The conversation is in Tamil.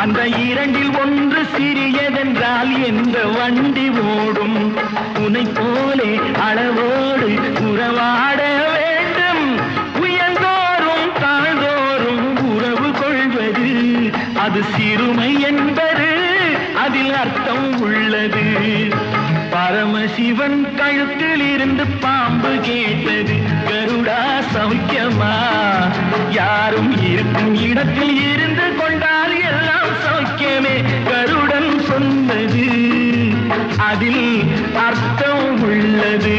அந்த இரண்டில் ஒன்று சிறியதென்றால் எந்த வண்டி ஓடும்? உனை போலே அளவோடு உறவாட வேண்டும். உயர்ந்தோறும் தாழ்ந்தோறும் உறவு கொள்வது அது சிறுமை என்பது அதில் அர்த்தம் உள்ளது. பரமசிவன் கழுத்தில் இருந்து பாம்பு கேட்டது, கருடா சௌக்கியமா? யாரும் இருக்கும் இடத்தில் இருந்து கொண்டால் எல்லாம் சௌக்கியமே. கருடன் சொன்னது அதில் அர்த்தம் உள்ளது.